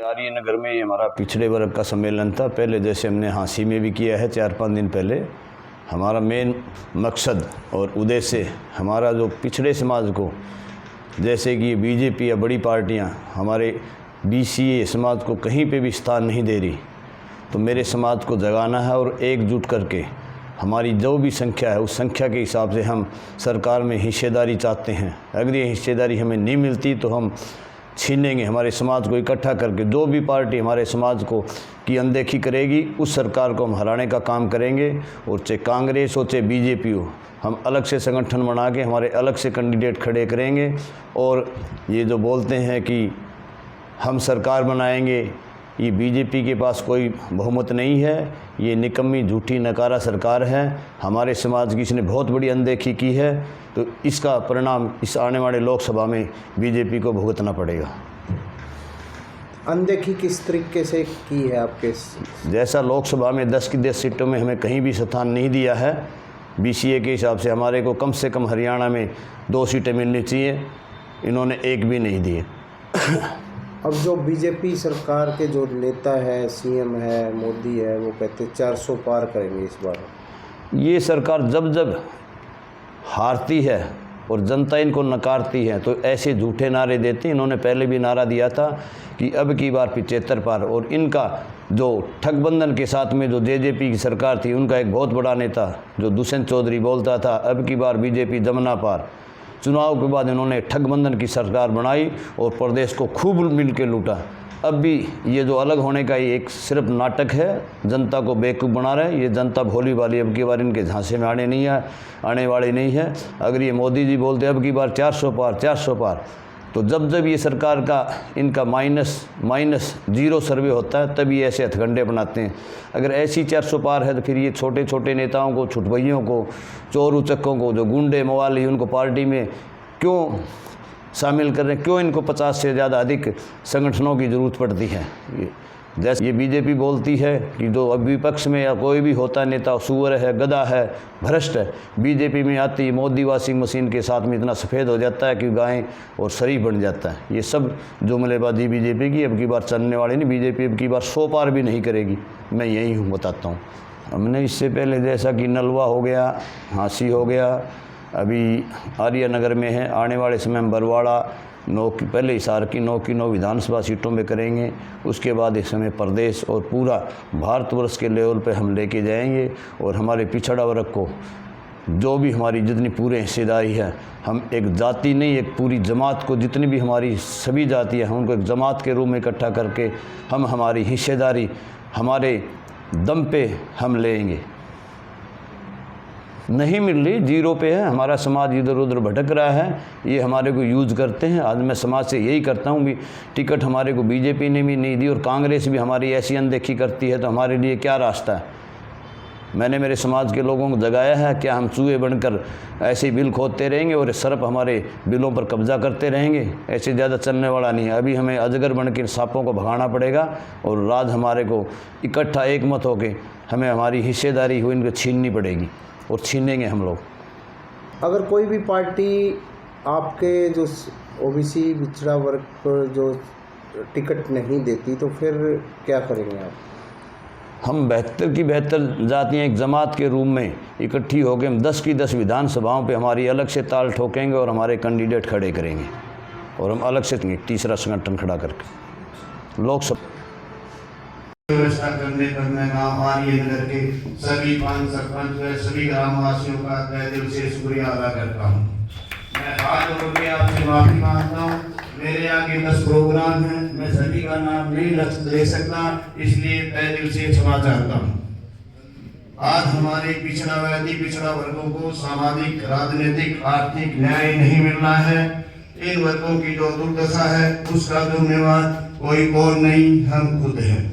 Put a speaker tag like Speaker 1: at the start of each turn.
Speaker 1: आर्य नगर में ये हमारा पिछड़े वर्ग का सम्मेलन था। पहले जैसे हमने हाँसी में भी किया है 4-5 दिन पहले। हमारा मेन मकसद और उद्देश्य हमारा जो पिछड़े समाज को, जैसे कि बीजेपी या बड़ी पार्टियां हमारे BCA समाज को कहीं पे भी स्थान नहीं दे रही, तो मेरे समाज को जगाना है और एकजुट करके हमारी जो भी संख्या है उस संख्या के हिसाब से हम सरकार में हिस्सेदारी चाहते हैं। अगर ये हिस्सेदारी हमें नहीं मिलती तो हम छीनेंगे। हमारे समाज को इकट्ठा करके जो भी पार्टी हमारे समाज को की अनदेखी करेगी उस सरकार को हम हराने का काम करेंगे। और चाहे कांग्रेस हो चाहे BJP हो, हम अलग से संगठन बना के हमारे अलग से कैंडिडेट खड़े करेंगे। और ये जो बोलते हैं कि हम सरकार बनाएंगे, ये BJP के पास कोई बहुमत नहीं है। ये निकम्मी झूठी नकारा सरकार है। हमारे समाज की इसने बहुत बड़ी अनदेखी की है, तो इसका परिणाम इस आने वाले लोकसभा में BJP को भुगतना पड़ेगा।
Speaker 2: अनदेखी किस तरीके से की है आपके?
Speaker 1: जैसा लोकसभा में 10 की 10 सीटों में हमें कहीं भी स्थान नहीं दिया है, BCA के हिसाब से हमारे को कम से कम हरियाणा में 2 सीटें मिलनी चाहिए, इन्होंने एक भी नहीं दिए।
Speaker 2: अब जो BJP सरकार के जो नेता है, CM है, मोदी है, वो कहते 400 पार करेंगे इस बार।
Speaker 1: ये सरकार जब जब हारती है और जनता इनको नकारती है तो ऐसे झूठे नारे देती। इन्होंने पहले भी नारा दिया था कि अब की बार 75 पार। और इनका जो ठगबंधन के साथ में जो JJP की सरकार थी, उनका एक बहुत बड़ा नेता जो दुष्यंत चौधरी बोलता था अब की बार BJP जमना पार। चुनाव के बाद इन्होंने ठगबंधन की सरकार बनाई और प्रदेश को खूब मिल के लूटा। अब भी ये जो अलग होने का ये एक सिर्फ नाटक है, जनता को बेवकूफ़ बना रहे हैं। ये जनता भोली वाली अब की बार इनके झांसे में आने वाली नहीं है। अगर ये मोदी जी बोलते अब की बार 400 पार 400 पार, तो जब जब ये सरकार का इनका माइनस 0 सर्वे होता है तब ये ऐसे हथकंडे बनाते हैं। अगर ऐसी 400 पार है तो फिर ये छोटे छोटे नेताओं को, छुटभइयों को, चोर उचक्कों को, जो गुंडे मवाली, उनको पार्टी में क्यों शामिल कर रहे हैं? क्यों इनको 50 से ज़्यादा अधिक संगठनों की ज़रूरत पड़ती है? जैसे ये BJP बोलती है कि जो अब विपक्ष में या कोई भी होता नेता सुअर है, गधा है, भ्रष्ट है, BJP में आती मोदी वॉशिंग मशीन के साथ में इतना सफ़ेद हो जाता है कि गाय और शरीफ बन जाता है। ये सब जुमलेबाजी BJP की अब की बार चलने वाली नहीं। BJP अब की बार 100 पार भी नहीं करेगी, मैं यही हूँ बताता हूँ। हमने इससे पहले जैसा कि नलवा हो गया, हाँसी हो गया, अभी आर्य नगर में है, आने वाले समय में बरवाड़ा 9 की, पहले हिसार की 9 की 9 विधानसभा सीटों में करेंगे। उसके बाद इस समय प्रदेश और पूरा भारतवर्ष के लेवल पे हम लेके जाएंगे। और हमारे पिछड़ा वर्ग को जो भी हमारी जितनी पूरे हिस्सेदारी है, हम एक जाति नहीं, एक पूरी जमात को, जितनी भी हमारी सभी जातियाँ हैं उनको एक जमात के रूप में इकट्ठा करके हम हमारी हिस्सेदारी हमारे दम पे हम लेंगे। नहीं मिल रही, 0 पे है। हमारा समाज इधर उधर भटक रहा है, ये हमारे को यूज करते हैं। आज मैं समाज से यही करता हूँ भी टिकट हमारे को BJP ने भी नहीं दी और कांग्रेस भी हमारी ऐसी अनदेखी करती है, तो हमारे लिए क्या रास्ता है? मैंने मेरे समाज के लोगों को जगाया है, क्या हम चूहे बनकर ऐसे बिल खोदते रहेंगे और सरप हमारे बिलों पर कब्जा करते रहेंगे? ऐसे ज़्यादा चलने वाला नहीं है। अभी हमें अजगर बन के सांपों को भगाना पड़ेगा और राज हमारे को इकट्ठा एक मत होके हमें हमारी हिस्सेदारी हो इनको छीननी पड़ेगी और छीनेंगे हम लोग।
Speaker 2: अगर कोई भी पार्टी आपके जो OBC पिछड़ा वर्ग पर जो टिकट नहीं देती तो फिर क्या करेंगे आप?
Speaker 1: हम बेहतर की बेहतर जातियाँ एक जमात के रूप में इकट्ठी होकर हम 10 की 10 विधानसभाओं पे हमारी अलग से ताल ठोकेंगे और हमारे कैंडिडेट खड़े करेंगे। और हम अलग से तीसरा संगठन खड़ा करके लोकसभा
Speaker 3: व्यवस्था करने पर मैं गाँव आर्य नगर के सभी पंच सरपंच व सभी ग्रामवासियों का तहे दिल से शुक्रिया अदा करता हूँ। मैं हाथ जोड़ के आपसे माफी मांगता हूँ। मेरे आगे 10 प्रोग्राम हैं, मैं सभी का नाम नहीं ले सकता, इसलिए तहे दिल से क्षमा चाहता हूँ। आज हमारे पिछड़ा व अति पिछड़ा वर्गों को सामाजिक, राजनीतिक, आर्थिक न्याय नहीं मिल रहा है। इन वर्गों की जो दुर्दशा है उसका जिम्मेवार कोई और नहीं, हम खुद हैं।